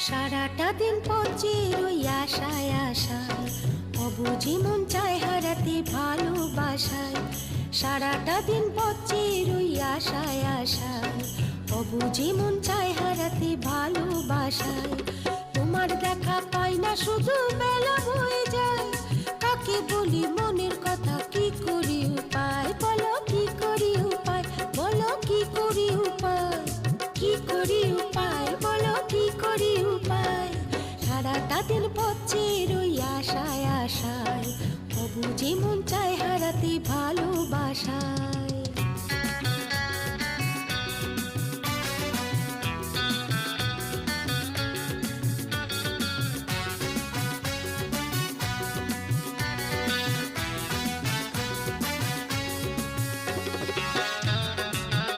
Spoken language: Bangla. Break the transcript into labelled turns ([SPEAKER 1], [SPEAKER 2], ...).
[SPEAKER 1] সারাটা দিন পচে রই আশায় আশায়, অবুঝি মন চায় হারাতে ভালোবাসায়। সারাটা দিন পচে রই আশায় আশায়, অবুঝি মন চায় হারাতে ভালোবাসায়। তোমার দেখা পাই না, শুধু বেলা হয়ে যায়। কাকে বলি মনের কথা, কি করি উপায় বলো, কি করি উপায় বলো, কি করি উপায়, কি করি উপায় বলো, কি করি উপায়। সারাটা দিন পচে রই আশায় আশায়, অবুঝি মন চায় হারাতে ভালোবাসা।